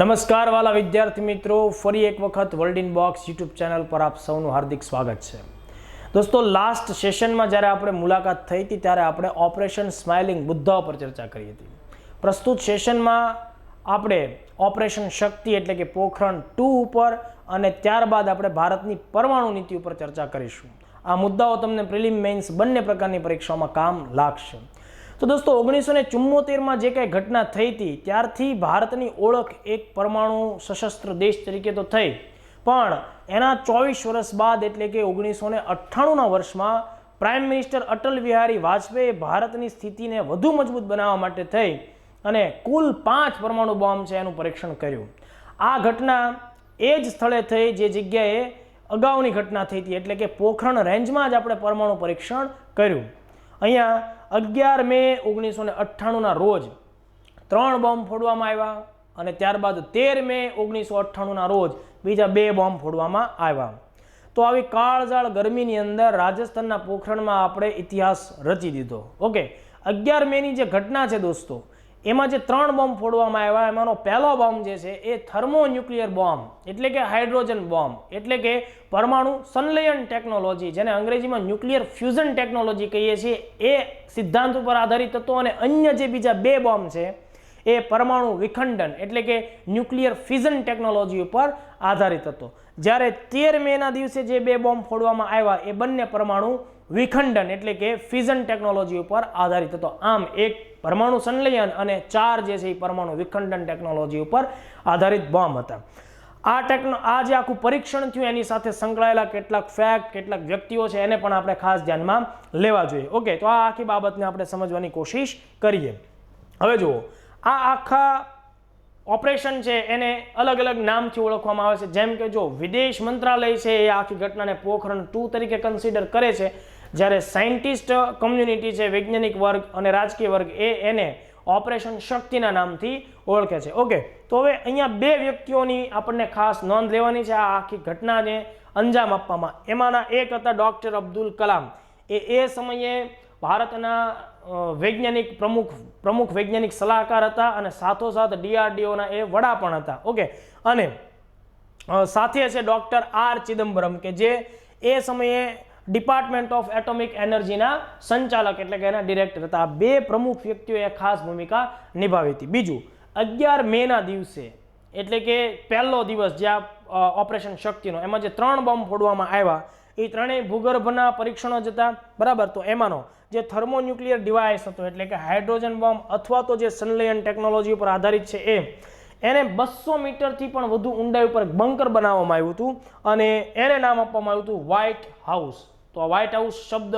નમસ્કાર વાલા વિદ્યાર્થી મિત્રો, ફરી એક વખત world in box YouTube channel પર આપ સૌનું હાર્દિક સ્વાગત છે. દોસ્તો, લાસ્ટ સેશનમાં જ્યારે આપણે મુલાકાત થઈ હતી ત્યારે આપણે ઓપરેશન સ્માઇલિંગ મુદ્દાઓ પર ચર્ચા કરી હતી. પ્રસ્તુત સેશનમાં આપણે ઓપરેશન શક્તિ એટલે કે પોખરણ 2 ઉપર અને ત્યારબાદ આપણે ભારતની પરમાણુ નીતિ ઉપર ચર્ચા કરીશું. આ મુદ્દાઓ તમને પ્રિલિમ મેઇન્સ બંને પ્રકારની પરીક્ષાઓમાં કામ લાગશે. તો દોસ્તો, 1974માં જે કંઈ ઘટના થઈ હતી ત્યારથી ભારતની ઓળખ એક પરમાણુ સશસ્ત્ર દેશ તરીકે તો થઈ, પણ એના 24 વર્ષ બાદ એટલે કે 1998ના વર્ષમાં પ્રાઇમ મિનિસ્ટર અટલ બિહારી વાજપેયી ભારતની સ્થિતિને વધુ મજબૂત બનાવવા માટે થઈ અને કુલ 5 પરમાણુ બોમ્બ છે એનું પરીક્ષણ કર્યું. આ ઘટના એ જ સ્થળે થઈ જે જગ્યાએ અગાઉની ઘટના થઈ હતી, એટલે કે પોખરણ રેન્જમાં જ આપણે પરમાણુ પરીક્ષણ કર્યું. અહીંયા 11 મે 1998ના રોજ 3 બોમ્બ ફોડવામાં આવ્યા અને ત્યારબાદ 13 મે 1998ના રોજ બીજા 2 બોમ્બ ફોડવામાં આવ્યા. તો આવી કાળઝાળ ગરમીની અંદર રાજસ્થાનના પોખરણમાં આપણે ઇતિહાસ રચી દીધો. ઓકે, 11 મેની જે ઘટના છે દોસ્તો, એમાં જે 3 બોમ્બ ફોડવામાં આવ્યા એમાંનો પહેલો બોમ્બ જે છે એ થર્મોન્યુક્લિયર બોમ્બ એટલે કે હાઇડ્રોજન બોમ્બ એટલે કે પરમાણુ સંલયન ટેકનોલોજી, જેને અંગ્રેજીમાં ન્યુક્લિયર ફ્યુઝન ટેકનોલોજી કહીએ છીએ, એ સિદ્ધાંત ઉપર આધારિત હતો. અને અન્ય જે બીજા 2 બોમ્બ છે એ પરમાણુ વિખંડન એટલે કે ન્યુક્લિયર ફ્યુઝન ટેકનોલોજી ઉપર આધારિત હતો. જ્યારે 13 મેના દિવસે જે 2 બોમ્બ ફોડવામાં આવ્યા એ બંને પરમાણુ વિખંડન એટલે કે ફ્યુઝન ટેકનોલોજી ઉપર આધારિત હતો. આમ એક પરમાણુ સંલયન અને 4 જે છે એ પરમાણુ વિખંડન ટેકનોલોજી ઉપર આધારિત બોમ્બ હતા. આ જે આખું પરીક્ષણ થયું એની સાથે સંકળાયેલા કેટલાક ફેક્ટ, કેટલાક વ્યક્તિઓ છે એને પણ આપણે ખાસ ધ્યાનમાં લેવા જોઈએ. ઓકે, તો આ આખી બાબતને આપણે સમજવાની કોશિશ કરીએ. હવે જુઓ, આ આખા ઓપરેશન છે એને અલગ અલગ નામથી ઓળખવામાં આવે છે. જેમ કે જો વિદેશ મંત્રાલય છે એ આખી ઘટનાને પોખરણ 2 તરીકે કન્સિડર કરે છે, જ્યારે સાયન્ટિસ્ટ કમ્યુનિટી છે, વૈજ્ઞાનિક વર્ગ અને રાજકીય વર્ગ એને ઓપરેશન શક્તિના નામથી ઓળખે છે. ઓકે, તો હવે અહીંયા 2 વ્યક્તિઓની આપણને ખાસ નોંધ લેવાની છે આ આખી ઘટનાને અંજામ આપવામાં. એમાંના એક હતા ડૉક્ટર અબ્દુલ કલામ. એ સમયે ભારતના વૈજ્ઞાનિક પ્રમુખ વૈજ્ઞાનિક સલાહકાર હતા અને સાથોસાથ DRDOના એ વડા પણ હતા. ઓકે, અને સાથે છે ડૉક્ટર આર ચિદમ્બરમ કે જે એ સમયે ડિપાર્ટમેન્ટ ઓફ એટોમિક એનર્જીના સંચાલક એટલે કે એના ડિરેક્ટર હતા. આ 2 પ્રમુખ વ્યક્તિઓએ ખાસ ભૂમિકા નિભાવી હતી. બીજું, 11 મેના દિવસે એટલે કે પહેલો દિવસ જે ઓપરેશન શક્તિનો, એમાં જે 3 બોમ્બ ફોડવામાં આવ્યા એ ત્રણેય ભૂગર્ભના પરીક્ષણો જ હતા, બરાબર. તો એમાંનો જે થર્મોન્યુક્લિયર ડિવાઇસ હતો એટલે કે હાઇડ્રોજન બોમ્બ અથવા તો જે સંલયન ટેકનોલોજી ઉપર આધારિત છે એને 200 મીટરથી પણ વધુ ઊંડાઈ ઉપર બંકર બનાવવામાં આવ્યું હતું અને એને નામ આપવામાં આવ્યું હતું વ્હાઇટ હાઉસ. તો આ વ્હાઇટ હાઉસ શબ્દ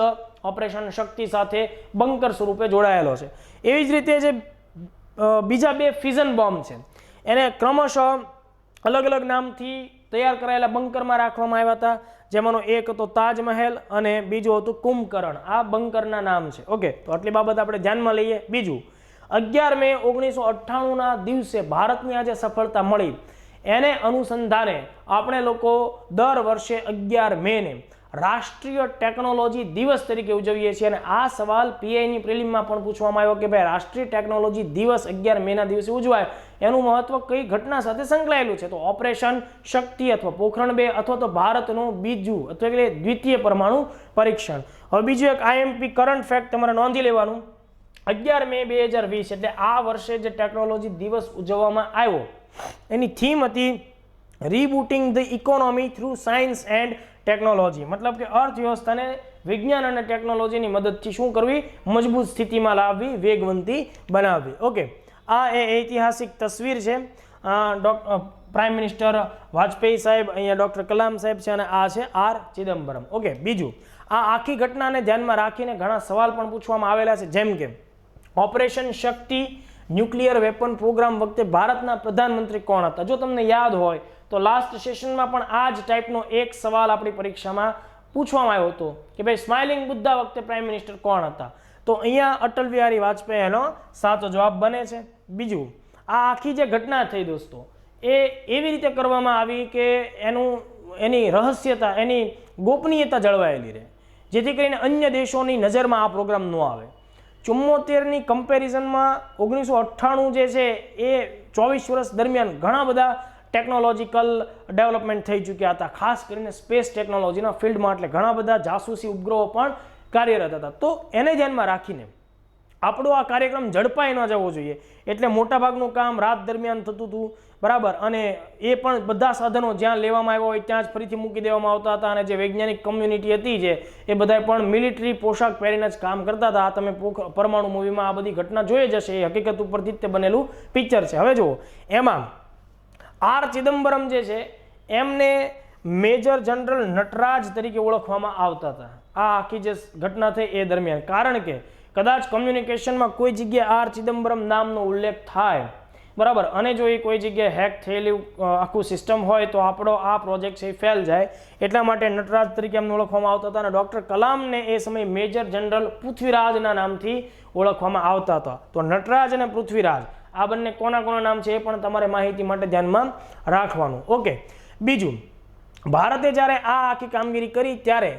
ઓપરેશન શક્તિ સાથે બંકર સ્વરૂપે જોડાયેલો છે. એવી જ રીતે જે બીજા 2 ફ્યુઝન બોમ્બ છે એને ક્રમશઃ અલગ અલગ નામથી તૈયાર કરાયેલા બંકરમાં રાખવામાં આવ્યા હતા, જેમાંનો એક હતો તાજમહેલ અને બીજું હતું કુંભકર્ણ. આ બંકરના નામ છે. ઓકે, તો આટલી બાબત આપણે ધ્યાનમાં લઈએ. બીજું, 11 મે 1998ના દિવસે ભારતની આ જે સફળતા મળી એને અનુસંધાને આપણે લોકો દર વર્ષે 11 મેને રાષ્ટ્રીય ટેકનોલોજી દિવસ તરીકે ઉજવીએ છીએ. અને આ સવાલ PIની પ્રિલિમમાં પણ પૂછવામાં આવ્યો કે ભાઈ રાષ્ટ્રીય ટેકનોલોજી દિવસ 11 મેના દિવસે ઉજવાય એનું મહત્વ કઈ ઘટના સાથે સંકળાયેલું છે? તો ઓપરેશન શક્તિ અથવા પોખરણ 2 અથવા તો ભારતનું બીજું અથવા એટલે દ્વિતીય પરમાણુ પરીક્ષણ. હવે બીજું એક IMP કરંટ ફેક્ટ તમારે નોંધી લેવાનું. 11 મે 2020 એટલે આ વર્ષે જે ટેકનોલોજી દિવસ ઉજવવામાં આવ્યો એની થીમ હતી rebooting the economy through science and technology. મતલબ કે અર્થવ્યવસ્થાને વિજ્ઞાન અને ટેકનોલોજીની મદદથી શું કરવી? મજબૂત સ્થિતિમાં લાવવી, વેગવંતી બનાવવી. ઓકે, આ એ ઐતિહાસિક તસવીર છે. પ્રાઇમ મિનિસ્ટર વાજપેયી સાહેબ, અહીંયા ડૉક્ટર કલામ સાહેબ છે અને આ છે આર ચિદમ્બરમ. ઓકે, બીજું, આ આખી ઘટનાને ધ્યાનમાં રાખીને ઘણા સવાલ પણ પૂછવામાં આવેલા છે. જેમ કે ઓપરેશન શક્તિ ન્યુક્લિયર વેપન પ્રોગ્રામ વખતે ભારતના પ્રધાનમંત્રી કોણ હતા? જો તમને યાદ હોય તો લાસ્ટ સેશનમાં પણ આ જ ટાઈપનો એક સવાલ આપણી પરીક્ષામાં પૂછવામાં આવ્યો હતો કે ભાઈ સ્માઇલિંગ મુદ્દા વખતે પ્રાઇમ મિનિસ્ટર કોણ હતા? તો અહીંયા અટલ બિહારી વાજપેયી એનો સાચો જવાબ બને છે. બીજું, આ આખી જે ઘટના થઈ દોસ્તો એ એવી રીતે કરવામાં આવી કે એની રહસ્યતા, એની ગોપનીયતા જળવાયેલી રહે, જેથી કરીને અન્ય દેશોની નજરમાં આ પ્રોગ્રામ ન આવે. 74ની કમ્પેરિઝનમાં 1998 જે છે એ 24 વર્ષ દરમિયાન ઘણા બધા ટેકનોલોજીકલ ડેવલપમેન્ટ થઈ ચૂક્યા હતા, ખાસ કરીને સ્પેસ ટેકનોલોજીના ફિલ્ડમાં. એટલે ઘણા બધા જાસૂસી ઉપગ્રહો પણ કાર્યરત હતા. તો એને ધ્યાનમાં રાખીને આપણો આ કાર્યક્રમ ઝડપાઈ ન જવો જોઈએ, એટલે મોટાભાગનું કામ રાત દરમિયાન થતું હતું, બરાબર. અને એ પણ બધા સાધનો જ્યાં લેવામાં આવ્યા હોય ત્યાં જ ફરીથી મૂકી દેવામાં આવતા હતા. અને જે વૈજ્ઞાનિક કમ્યુનિટી હતી જે એ બધાએ પણ મિલિટરી પોશાક પહેરીને જ કામ કરતા હતા. તમે પરમાણુ મૂવીમાં આ બધી ઘટના જોઈ જ હશે, એ હકીકત ઉપરથી જ તે બનેલું પિક્ચર છે. હવે જુઓ, એમાં આર ચિદમ્બરમ જે છે એમને મેજર જનરલ નટરાજ તરીકે ઓળખવામાં આવતા હતા આ આખી જે ઘટના થઈ એ દરમિયાન. કારણ કે કદાચ કમ્યુનિકેશનમાં કોઈ જગ્યાએ આર ચિદમ્બરમ નામનો ઉલ્લેખ થાય, બરાબર, અને જો એ કોઈ જગ્યાએ હેક થયેલું આખું સિસ્ટમ હોય તો આપણો આ પ્રોજેક્ટ છે એ ફેલ જાય. એટલા માટે નટરાજ તરીકે એમને ઓળખવામાં આવતા હતા. અને ડૉક્ટર કલામને એ સમયે મેજર જનરલ પૃથ્વીરાજના નામથી ઓળખવામાં આવતા હતા. તો નટરાજ અને પૃથ્વીરાજ આ બંને કોના કોના નામ છે એ પણ તમારે માહિતી માટે ધ્યાનમાં રાખવાનું. ઓકે, બીજું, ભારતે જ્યારે આ આખી કામગીરી કરી ત્યારે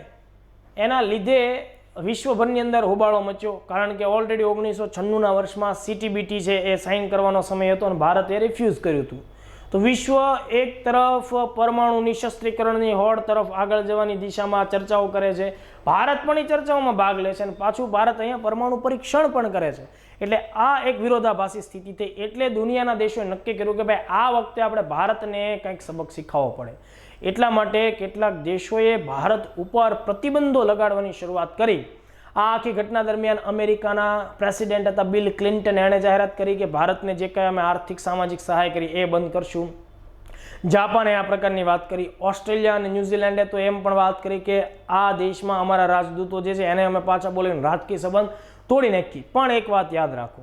એના લીધે વિશ્વભરની અંદર હોબાળો મચ્યો. કારણ કે ઓલરેડી 1996ના વર્ષમાં CTBT છે એ સાઇન કરવાનો સમય હતો અને ભારતે રિફ્યુઝ કર્યું હતું. તો વિશ્વ એક તરફ પરમાણુ નિશસ્ત્રીકરણની હોડ તરફ આગળ જવાની દિશામાં ચર્ચાઓ કરે છે, ભારત પણ એ ચર્ચાઓમાં ભાગ લે છે અને પાછું ભારત અહીંયા પરમાણુ પરીક્ષણ પણ કરે છે. એટલે આ એક વિરોધાભાસી સ્થિતિ થઈ. એટલે દુનિયાના દેશોએ નક્કી કર્યું કે ભાઈ આ વખતે આપણે ભારતને કંઈક સબક શીખવવો પડે. એટલા માટે કેટલાક દેશોએ ભારત ઉપર પ્રતિબંધો લગાડવાની શરૂઆત કરી. આ આખી ઘટના દરમિયાન અમેરિકાના પ્રેસિડેન્ટ હતા બિલ ક્લિન્ટન, એણે જાહેરાત કરી કે ભારતને જે કંઈ અમે આર્થિક સામાજિક સહાય કરી એ બંધ કરશું. જાપાને આ પ્રકારની વાત કરી. ઓસ્ટ્રેલિયા અને ન્યૂઝીલેન્ડે તો એમ પણ વાત કરી કે આ દેશમાં અમારા રાજદૂતો જે છે એને અમે પાછા બોલીને રાજકીય સંબંધ તોડી નાખી. પણ એક વાત યાદ રાખો,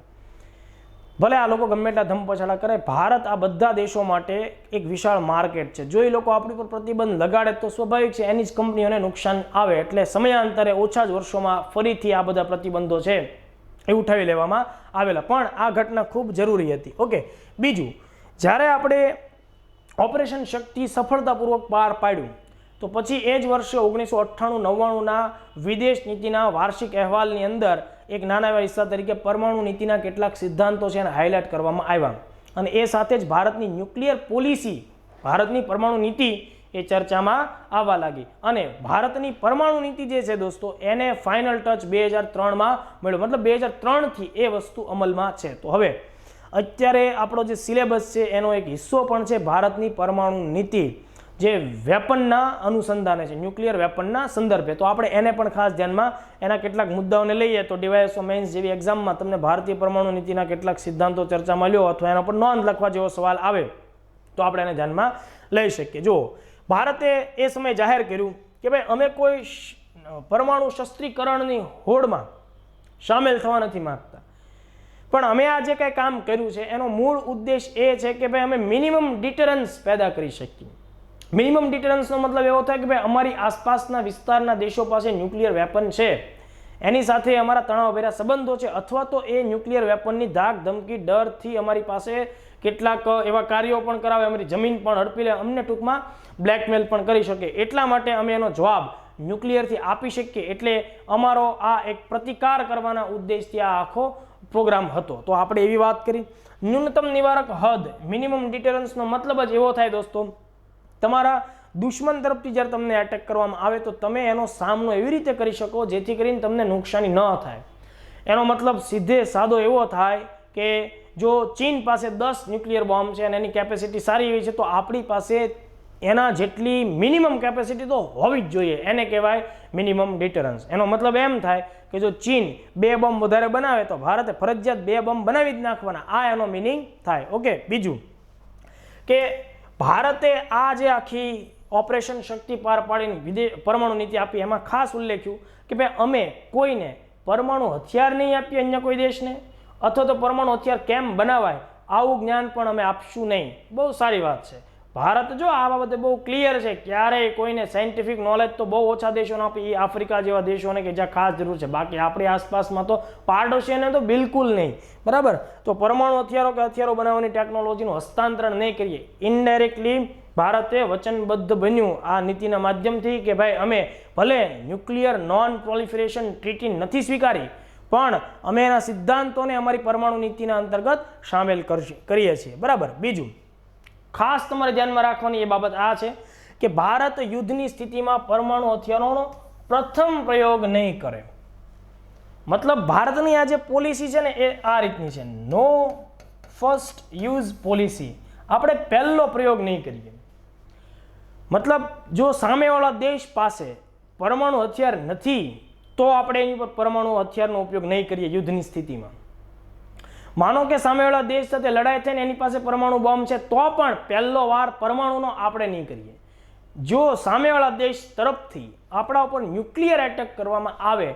ભલે આ લોકો ગમે એટલા ધમપછાડા કરે, ભારત આ બધા દેશો માટે એક વિશાળ માર્કેટ છે. જો એ લોકો આપણી પર પ્રતિબંધ લગાડે તો સ્વાભાવિક છે એની જ કંપનીઓને નુકસાન આવે. એટલે સમયાંતરે ઓછા જ વર્ષોમાં ફરીથી આ બધા પ્રતિબંધો છે એ ઉઠાવી લેવામાં આવેલા. પણ આ ઘટના ખૂબ જરૂરી હતી. ઓકે, બીજું, જ્યારે આપણે ઓપરેશન શક્તિ સફળતાપૂર્વક પાર પાડ્યું તો પછી એ જ વર્ષે 1998-99ના વિદેશ નીતિના વાર્ષિક અહેવાલની અંદર એક નાના એવા હિસ્સા તરીકે પરમાણુ નીતિના કેટલાક સિદ્ધાંતો છે એને હાઇલાઇટ કરવામાં આવ્યા. અને એ સાથે જ ભારતની ન્યુક્લિયર પોલિસી, ભારતની પરમાણુ નીતિ એ ચર્ચામાં આવવા લાગી. અને ભારતની પરમાણુ નીતિ જે છે દોસ્તો એને ફાઇનલ ટચ 2003માં મળ્યો. મતલબ 2003થી એ વસ્તુ અમલમાં છે. તો હવે અત્યારે આપણો જે સિલેબસ છે એનો એક હિસ્સો પણ છે ભારતની પરમાણુ નીતિ, જે વેપનના અનુસંધાને છે, ન્યુક્લિયર વેપનના સંદર્ભે. તો આપણે એને પણ ખાસ ધ્યાનમાં એના કેટલાક મુદ્દાઓને લઈએ તો ડીવાયએસઓ મેઇન્સ જેવી એક્ઝામમાં તમને ભારતીય પરમાણુ નીતિના કેટલાક સિદ્ધાંતો ચર્ચામાં લ્યો અથવા એના પર નોંધ લખવા જેવો સવાલ આવે તો આપણે એને ધ્યાનમાં લઈ શકીએ. જો ભારતે એ સમયે જાહેર કર્યું કે ભાઈ અમે કોઈ પરમાણુ શસ્ત્રીકરણની હોડમાં સામેલ થવા નથી માંગતા, પણ અમે આ જે કંઈ કામ કર્યું છે એનો મૂળ ઉદ્દેશ એ છે કે ભાઈ અમે મિનિમમ ડિટરન્સ પેદા કરી શકીએ. મિનિમમ ડિટરન્સનો મતલબ એવો થાય કે ભાઈ અમારી આસપાસના વિસ્તારના દેશો પાસે ન્યુક્લિયર વેપન છે, એની સાથે અમારા તણાવભર્યા સંબંધો છે, અથવા તો એ ન્યુક્લિયર વેપનની ધાક ધમકી ડરથી અમારી પાસે કેટલાક એવા કાર્યો પણ કરાવે, અમારી જમીન પણ હડપી લે, અમને ટૂંકમાં બ્લેકમેલ પણ કરી શકે. એટલા માટે અમે એનો જવાબ ન્યુક્લિયરથી આપી શકીએ. એટલે અમારો આ એક પ્રતિકાર કરવાના ઉદ્દેશથી આ આખો પ્રોગ્રામ હતો. તો આપણે એવી વાત કરી. ન્યૂનતમ નિવારક હદ, મિનિમમ ડિટરન્સનો મતલબ જ એવો થાય દોસ્તો, તમારા દુશ્મન તરફથી જ્યારે તમને એટેક કરવામાં આવે તો તમે એનો સામનો એવી રીતે કરી શકો જેથી કરીને તમને નુકસાની ન થાય. એનો મતલબ સીધે સાદો એવો થાય કે જો ચીન પાસે 10 ન્યુક્લિયર બોમ્બ છે અને એની કેપેસિટી સારી એવી છે તો આપણી પાસે એના જેટલી મિનિમમ કેપેસિટી તો હોવી જ જોઈએ. એને કહેવાય મિનિમમ ડિટરન્સ. એનો મતલબ એમ થાય કે જો ચીન 2 બોમ્બ વધારે બનાવે તો ભારતે ફરજિયાત 2 બોમ્બ બનાવી જ નાખવાના. આ એનો મિનિંગ થાય. ઓકે, બીજું કે ભારતે આ જે આખી ઓપરેશન શક્તિ પાર પાડીને પરમાણુ નીતિ આપી એમાં ખાસ ઉલ્લેખ્યું કે ભાઈ અમે કોઈને પરમાણુ હથિયાર નહીં આપીએ અન્ય કોઈ દેશને, અથવા તો પરમાણુ હથિયાર કેમ બનાવાય આવું જ્ઞાન પણ અમે આપશું નહીં. બહુ સારી વાત છે. ભારત જો આ બાબતે બહુ ક્લિયર છે, ક્યારેય કોઈને સાયન્ટિફિક નોલેજ તો બહુ ઓછા દેશોને આપે, એ આફ્રિકા જેવા દેશોને કે જ્યાં ખાસ જરૂર છે. બાકી આપણી આસપાસમાં તો પાડોશીઓને તો બિલકુલ નહીં, બરાબર. તો પરમાણુ હથિયારો કે હથિયારો બનાવવાની ટેકનોલોજીનું હસ્તાંતરણ નહીં કરીએ. ઇનડાયરેક્ટલી ભારતે વચનબદ્ધ બન્યું આ નીતિના માધ્યમથી કે ભાઈ અમે ભલે ન્યુક્લિયર નોન પ્રોલિફરેશન ટ્રીટી નથી સ્વીકારી, પણ અમે એના સિદ્ધાંતોને અમારી પરમાણુ નીતિના અંતર્ગત સામેલ કરીએ છીએ, બરાબર. બીજું ખાસ તમારે ધ્યાનમાં રાખવાની એ બાબત આ છે કે ભારત યુદ્ધની સ્થિતિમાં પરમાણુ હથિયારોનો પ્રથમ પ્રયોગ નહીં કરે. મતલબ ભારતની આ જે પોલિસી છે ને એ આ રીતની છે, નો ફર્સ્ટ યુઝ પોલિસી. આપણે પહેલો પ્રયોગ નહીં કરીએ. મતલબ જો સામેવાળા દેશ પાસે પરમાણુ હથિયાર નથી તો આપણે એની પર પરમાણુ હથિયારનો ઉપયોગ નહીં કરીએ યુદ્ધની સ્થિતિમાં. માનો કે સામેવાળા દેશ સાથે લડાઈ થઈને એની પાસે પરમાણુ બોમ્બ છે તો પણ પહેલો વાર પરમાણુનો આપણે નહીં કરીએ. જો સામેવાળા દેશ તરફથી આપણા ઉપર ન્યુક્લિયર એટેક કરવામાં આવે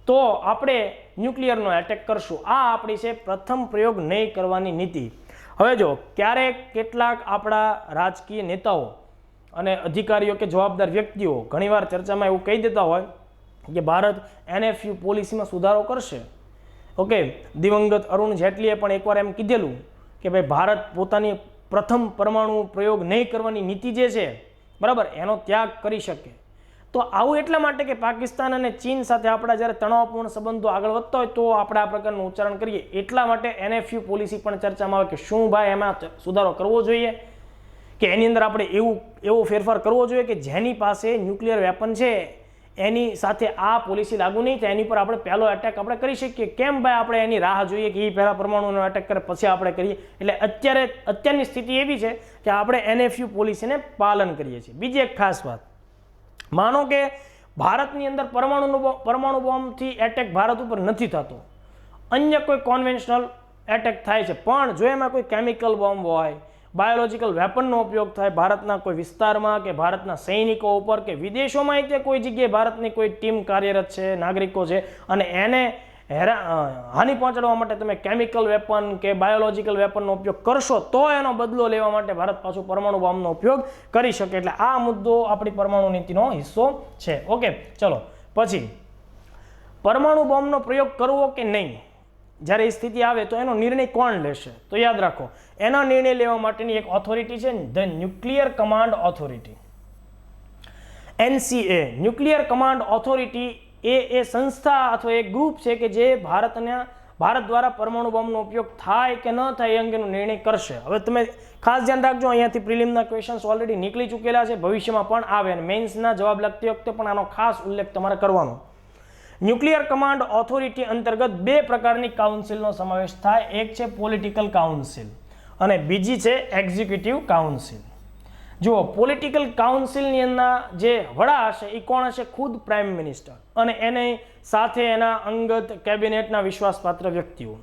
તો આપણે ન્યુક્લિયરનો એટેક કરશું. આ આપણી છે પ્રથમ પ્રયોગ નહીં કરવાની નીતિ. હવે જો ક્યારેક કેટલાક આપણા રાજકીય નેતાઓ અને અધિકારીઓ કે જવાબદાર વ્યક્તિઓ ઘણીવાર ચર્ચામાં એવું કહી દેતા હોય કે ભારત NFU પોલિસીમાં સુધારો કરશે. ઓકે, દિવંગત અરુણ જેટલીએ પણ એકવાર એમ કીધેલું કે ભાઈ ભારત પોતાની પ્રથમ પરમાણુ પ્રયોગ નહીં કરવાની નીતિ જે છે, બરાબર, એનો ત્યાગ કરી શકે. તો આવું એટલા માટે કે પાકિસ્તાન અને ચીન સાથે આપણા જ્યારે તણાવપૂર્ણ સંબંધો આગળ વધતા હોય તો આપણે આ પ્રકારનું ઉચ્ચારણ કરીએ. એટલા માટે NFU પોલિસી પણ ચર્ચામાં આવે કે શું ભાઈ એમાં સુધારો કરવો જોઈએ કે એની અંદર આપણે એવો ફેરફાર કરવો જોઈએ કે જેની પાસે ન્યુક્લિયર વેપન છે એની સાથે આ પોલિસી લાગુ નહીં થાય, એની પર આપણે પહેલો એટેક આપણે કરી શકીએ. કેમ ભાઈ આપણે એની રાહ જોઈએ કે એ પહેલાં પરમાણુનો એટેક કરે પછી આપણે કરીએ? એટલે અત્યારની સ્થિતિ એવી છે કે આપણે NFU પોલિસીને પાલન કરીએ છીએ. બીજી એક ખાસ વાત, માનો કે ભારતની અંદર પરમાણુ બોમ્બથી એટેક ભારત ઉપર નથી થતો, અન્ય કોઈ કોન્વેન્શનલ એટેક થાય છે, પણ જો એમાં કોઈ કેમિકલ બોમ્બ હોય, બાયોલોજિકલ વેપનનો ઉપયોગ થાય ભારતના કોઈ વિસ્તારમાં કે ભારતના સૈનિકો ઉપર કે વિદેશોમાં તે કોઈ જગ્યાએ ભારતની કોઈ ટીમ કાર્યરત છે, નાગરિકો છે, અને એને હાનિ પહોંચાડવા માટે તમે કેમિકલ વેપન કે બાયોલોજિકલ વેપનનો ઉપયોગ કરશો તો એનો બદલો લેવા માટે ભારત પાછું પરમાણુ બોમ્બનો ઉપયોગ કરી શકે. એટલે આ મુદ્દો આપણી પરમાણુ નીતિનો હિસ્સો છે. ઓકે, ચલો પછી પરમાણુ બોમ્બનો પ્રયોગ કરવો કે નહીં, જ્યારે એ સ્થિતિ આવે તો એનો નિર્ણય કોણ લેશે? તો યાદ રાખો, એનો નિર્ણય લેવા માટેની એક ઓથોરિટી છે, the nuclear command authority, NCA. Nuclear command authority એ સંસ્થા અથવા એક ગ્રુપ છે કે જે ભારત દ્વારા પરમાણુ બોમ્બનો ઉપયોગ થાય કે ન થાય એ અંગેનો નિર્ણય કરશે. હવે તમે ખાસ ધ્યાન રાખજો, અહીંયાથી પ્રિલિમના ક્વેશ્ચન્સ ઓલરેડી નીકળી ચૂકેલા છે, ભવિષ્યમાં પણ આવે અને મેન્સના જવાબ લખતી વખતે પણ આનો ખાસ ઉલ્લેખ તમારે કરવાનો. ન્યુક્લિયર કમાન્ડ ઓથોરિટી અંતર્ગત બે પ્રકારની કાઉન્સિલનો સમાવેશ થાય. એક છે પોલિટિકલ કાઉન્સિલ અને બીજી છે એક્ઝિક્યુટિવ કાઉન્સિલ. જુઓ, પોલિટિકલ કાઉન્સિલની અંદર જે વડા હશે એ કોણ હશે? ખુદ પ્રાઇમ મિનિસ્ટર અને એની સાથે એના અંગત કેબિનેટના વિશ્વાસપાત્ર વ્યક્તિઓ.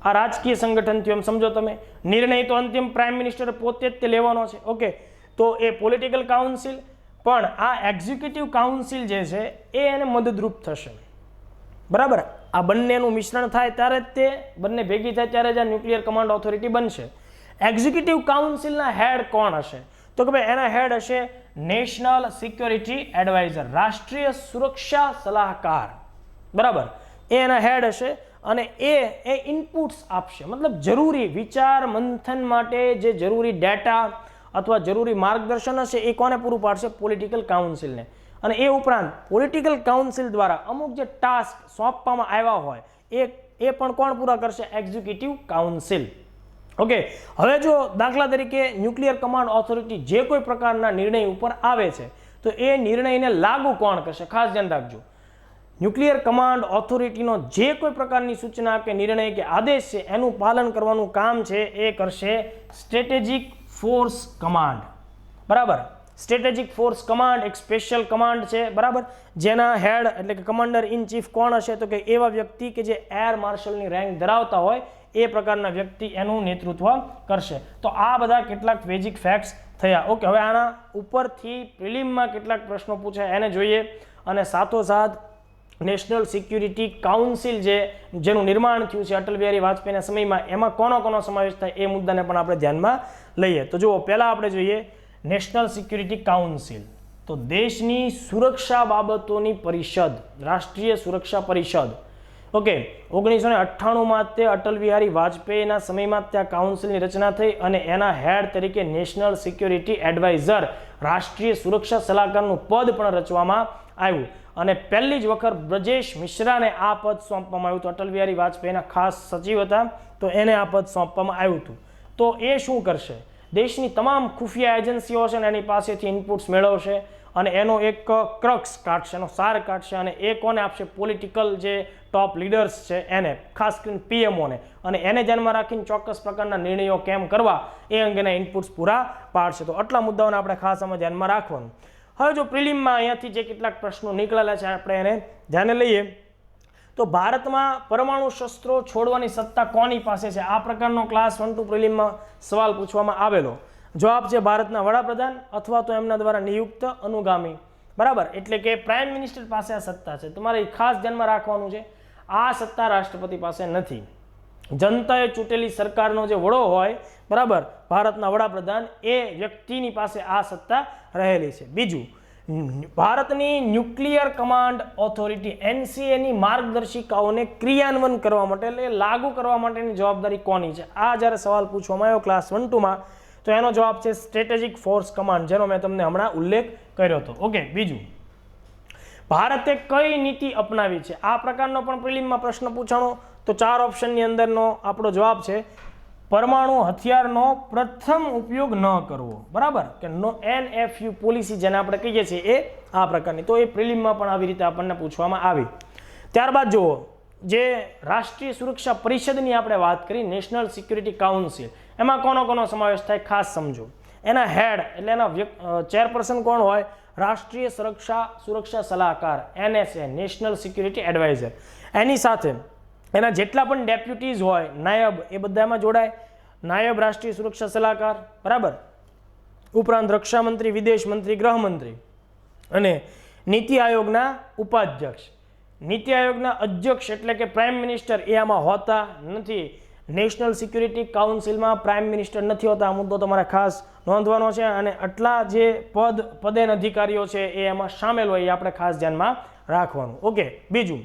આ રાજકીય સંગઠન થયું એમ સમજો તમે. નિર્ણય તો અંતિમ પ્રાઇમ મિનિસ્ટર પોતે જ તે લેવાનો છે. ઓકે, તો એ પોલિટિકલ કાઉન્સિલ, પણ આ એક્ઝિક્યુટિવ કાઉન્સિલ જે છે એ એને મદદરૂપ થશે, બરાબર. આ બંનેનું મિશ્રણ થાય ત્યારે જ તે બંને ભેગી થાય ત્યારે જ આ ન્યુક્લિયર કમાન્ડ ઓથોરિટી બનશે. એક્ઝિક્યુટિવ કાઉન્સિલના હેડ કોણ હશે? તો કે ભાઈ એના હેડ હશે નેશનલ સિક્યોરિટી એડવાઇઝર, રાષ્ટ્રીય સુરક્ષા સલાહકાર, બરાબર. એ એના હેડ હશે અને એ ઇનપુટ્સ આપશે, મતલબ જરૂરી વિચાર મંથન માટે જે જરૂરી ડેટા અથવા જરૂરી માર્ગદર્શન હશે એ કોને પૂરું પાડશે? પોલિટિકલ કાઉન્સિલને. અને એ ઉપરાંત પોલિટિકલ કાઉન્સિલ દ્વારા અમુક જે ટાસ્ક સોંપવામાં આવ્યા હોય એ પણ કોણ પૂરા કરશે? Executive council. ઓકે, હવે જો દાખલા તરીકે ન્યુક્લિયર કમાન્ડ ઓથોરિટી જે કોઈ પ્રકારના નિર્ણય ઉપર આવે છે તો એ નિર્ણયને લાગુ કોણ કરશે? ખાસ ધ્યાન રાખજો, ન્યુક્લિયર કમાન્ડ ઓથોરિટીનો જે કોઈ પ્રકારની સૂચના કે નિર્ણય કે આદેશ છે એનું પાલન કરવાનું કામ છે એ કરશે સ્ટ્રેટેજિક ફોર્સ કમાન્ડ, બરાબર. સ્ટ્રેટેજિક ફોર્સ કમાન્ડ એક સ્પેશિયલ કમાન્ડ છે, બરાબર, જેના હેડ એટલે કે કમાન્ડર ઇન ચીફ કોણ હશે? તો કે એવા વ્યક્તિ કે જે એર માર્શલની રેન્ક ધરાવતા હોય એ પ્રકારના વ્યક્તિ એનું નેતૃત્વ કરશે. તો આ બધા કેટલાક બેઝિક ફેક્ટ્સ થયા. ઓકે, હવે આના ઉપરથી પ્રિલિમમાં કેટલાક પ્રશ્નો પૂછાય એને જોઈએ, અને સાથોસાથ નેશનલ સિક્યુરિટી કાઉન્સિલ જેનું નિર્માણ થયું છે અટલ બિહારી વાજપેયીના સમયમાં, એમાં કોનો સમાવેશ થાય એ મુદ્દાને પણ આપણે ધ્યાનમાં લઈએ. તો જુઓ, પહેલાં આપણે જોઈએ નેશનલ સિક્યુરિટી કાઉન્સિલ. તો દેશની સુરક્ષા બાબતોની પરિષદ, રાષ્ટ્રીય સુરક્ષા પરિષદ. ઓકે, 1998માં તે અટલ બિહારી વાજપેયીના સમયમાં ત્યાં કાઉન્સિલની રચના થઈ અને એના હેડ તરીકે નેશનલ સિક્યુરિટી એડવાઇઝર, રાષ્ટ્રીય સુરક્ષા સલાહકારનું પદ પણ રચવામાં આવ્યું. અને પહેલી જ વખત બ્રજેશ મિશ્રાને આ પદ સોંપવામાં આવ્યું હતું. અટલ બિહારી વાજપેયીના ખાસ સચિવ હતા, તો એને આ પદ સોંપવામાં આવ્યું હતું. તો એ શું કરશે? દેશની તમામ ખુફિયા એજન્સીઓ છે ને એની પાસેથી ઇનપુટ્સ મેળવશે અને એનો એક ક્રક્સ કાઢશે, એનો સાર કાઢશે, અને એ કોને આપશે? પોલિટિકલ જે ટોપ લીડર્સ છે એને, ખાસ કરીને પીએમઓને, અને એને ધ્યાનમાં રાખીને ચોક્કસ પ્રકારના નિર્ણયો કેમ કરવા એ અંગેના ઇનપુટ્સ પૂરા પાડશે. તો આટલા મુદ્દાઓને આપણે ખાસ આમાં ધ્યાનમાં રાખવાનું. હવે જો પ્રિલિમમાં અહીંયાથી જે કેટલાક પ્રશ્નો નીકળેલા છે આપણે એને ધ્યાને લઈએ તો ભારતમાં પરમાણુ શસ્ત્રો છોડવાની સત્તા કોની પાસે છે? આ પ્રકારનો ક્લાસ 1-2 પ્રિલિમમાં સવાલ પૂછવામાં આવેલો. જવાબ છે ભારતના વડાપ્રધાન અથવા તો એમના દ્વારા નિયુક્ત અનુગામી. બરાબર, એટલે કે પ્રાઇમ મિનિસ્ટર પાસે આ સત્તા છે. તમારે ખાસ ધ્યાનમાં રાખવાનું છે, આ સત્તા રાષ્ટ્રપતિ પાસે નથી. જનતાએ ચૂંટેલી સરકારનો જે વડો હોય, બરાબર, ભારતના વડાપ્રધાન, એ વ્યક્તિની પાસે આ સત્તા રહેલી છે. બીજું, ભારતની ન્યુક્લિયર કમાન્ડ ઓથોરિટી NCAની માર્ગદર્શિકાઓને ક્રિયાન્વયન કરવા માટે, એટલે લાગુ કરવા માટેની જવાબદારી કોની છે? આ જ્યારે સવાલ પૂછવામાં આવ્યો ક્લાસ 1-2માં, તો એનો જવાબ છે સ્ટ્રેટેજિક ફોર્સ કમાન્ડ, જેનો મેં તમને હમણાં ઉલ્લેખ કર્યો હતો. ઓકે, બીજું, ભારતે કઈ નીતિ અપનાવી છે? આ પ્રકારનો પણ પ્રિલિમમાં પ્રશ્ન પૂછાણો. તો 4 ઓપ્શનની અંદરનો આપણો જવાબ છે પરમાણુ હથિયારનો પ્રથમ ઉપયોગ ન કરવો. બરાબર, કે NFU પોલિસી જેને આપણે કહીએ છીએ એ આ પ્રકારની. તો એ પ્રિલિમમાં પણ આવી રીતે આપણને પૂછવામાં આવી. ત્યારબાદ જુઓ, જે રાષ્ટ્રીય સુરક્ષા પરિષદની આપણે વાત કરી, નેશનલ સિક્યુરિટી કાઉન્સિલ, એમાં કોનો સમાવેશ થાય ખાસ સમજો. એના હેડ એટલે એના ચેરપર્સન કોણ હોય? રાષ્ટ્રીય સુરક્ષા સલાહકાર, NSA, નેશનલ સિક્યુરિટી એડવાઇઝર. એની સાથે એના જેટલા પણ ડેપ્યુટીઝ હોય, નાયબ, એ બધામાં જોડાય. નાયબ રાષ્ટ્રીય સુરક્ષા સલાહકાર, બરાબર, ઉપરાંત રક્ષામંત્રી, વિદેશ મંત્રી, ગૃહમંત્રી, અને નીતિ આયોગના ઉપાધ્યક્ષ. નીતિ આયોગના અધ્યક્ષ એટલે કે પ્રાઇમ મિનિસ્ટર એ આમાં હોતા નથી. નેશનલ સિક્યુરિટી કાઉન્સિલમાં પ્રાઇમ મિનિસ્ટર નથી હોતા. આ મુદ્દો તમારે ખાસ નોંધવાનો છે. અને આટલા જે પદેન અધિકારીઓ છે એ એમાં સામેલ હોય, એ આપણે ખાસ ધ્યાનમાં રાખવાનું. ઓકે, બીજું,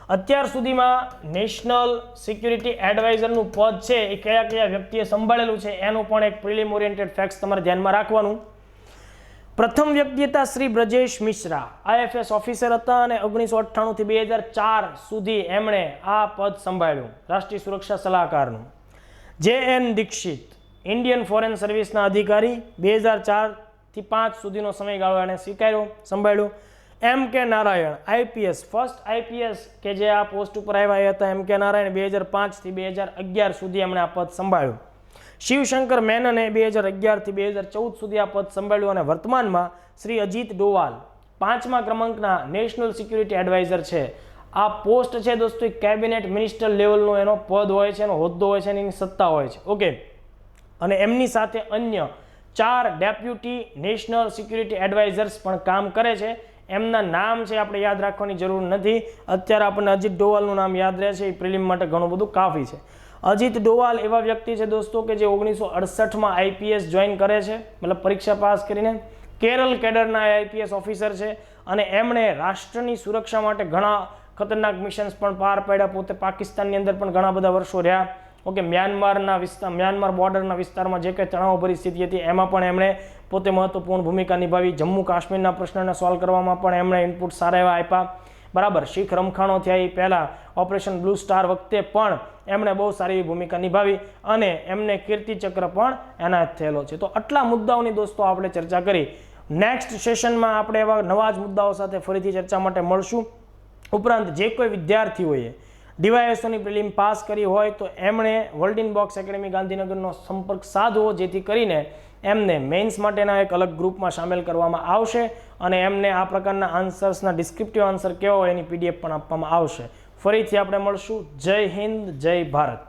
અત્યાર સુધીમાં નેશનલ સિક્યુરિટી એડવાઇઝરનું પદ છે એ કયા કયા વ્યક્તિએ સંભાળેલું છે એનું પણ એક પ્રિલિમ ઓરિએન્ટેડ ફેક્ટ્સ તમારે ધ્યાનમાં રાખવાનું. પ્રથમ વ્યક્તિ હતા શ્રી બ્રજેશ મિશ્રા, IFS ઓફિસર હતા અને 1998 થી 2004 સુધી એમણે આ પદ સંભાળ્યું, રાષ્ટ્રીય સુરક્ષા સલાહકારનું. JN દીક્ષિત, ઇન્ડિયન ફોરેન સર્વિસના અધિકારી, 2004 થી 5 સુધીનો સમયગાળો એણે સંભાળ્યો. MK Narayan, IPS, first IPS કે જે આ પોસ્ટ ઉપર આવ્યા હતા, MK નારાયણ, 2005 થી 2011 સુધી એમણે આ પદ સંભાળ્યું. શિવશંકર મેનને 2011 થી 2014 સુધી આ પદ સંભાળ્યું. અને વર્તમાનમાં શ્રી અજીત ડોવાલ 5મા ક્રમાંકના નેશનલ સિક્યુરિટી એડવાઇઝર છે. આ પોસ્ટ છે દોસ્તો, કેબિનેટ મિનિસ્ટર લેવલનો એનો પદ હોય છે, એનો હોદ્દો હોય છે, એની સત્તા હોય છે. ઓકે, અને એમની સાથે અન્ય 4 ડેપ્યુટી નેશનલ સિક્યુરિટી એડવાઇઝર્સ પણ કામ કરે છે. એમના નામ છે આપણે યાદ રાખવાની જરૂર નથી. અત્યારે આપણને અજીત ડોવાલનું નામ યાદ રહે છે, એ પ્રિલિમ માટે ઘણું બધું કાફી છે. અજીત ડોવાલ એવા વ્યક્તિ છે દોસ્તો કે જે 1968માં IPS જોઈન કરે છે, મતલબ પરીક્ષા પાસ કરીને. કેરળ કેડરના IPS ઓફિસર છે અને એમણે રાષ્ટ્રની સુરક્ષા માટે ઘણા ખતરનાક મિશન્સ પણ પાર પાડ્યા. પોતે પાકિસ્તાનની અંદર પણ ઘણા બધા વર્ષો રહ્યા. ઓકે, મ્યાનમાર બોર્ડરના વિસ્તારમાં જે કંઈ તણાવ પરિસ્થિતિ હતી એમાં પણ એમણે પોતે મહત્વપૂર્ણ ભૂમિકા નિભાવી. જમ્મુ કાશ્મીરના પ્રશ્નને સોલ્વ કરવામાં પણ એમણે ઇનપુટ સારા એવા આપ્યા. બરાબર, શીખ રમખાણો થયા એ પહેલાં ઓપરેશન બ્લુ સ્ટાર વખતે પણ એમણે બહુ સારી એવી ભૂમિકા નિભાવી અને એમને કીર્તિચક્ર પણ એનાયત થયેલો છે. તો આટલા મુદ્દાઓની દોસ્તો આપણે ચર્ચા કરી. નેક્સ્ટ સેશનમાં આપણે એવા નવા જ મુદ્દાઓ સાથે ફરીથી ચર્ચા માટે મળશું. ઉપરાંત જે કોઈ વિદ્યાર્થીઓએ DYSOની પ્રિલિમ પાસ કરી હોય તો એમણે વર્લ્ડ ઇન બોક્સ એકેડમી ગાંધીનગરનો સંપર્ક સાધવો, જેથી કરીને એમને મેઇન્સ માટેના એક અલગ ગ્રુપમાં સામેલ કરવામાં આવશે અને એમને આ પ્રકારના આન્સર્સના ડિસ્ક્રિપ્ટિવ આન્સર કેવા હોય એની PDF પણ આપવામાં આવશે. ફરીથી આપણે મળશું. જય હિન્દ, જય ભારત.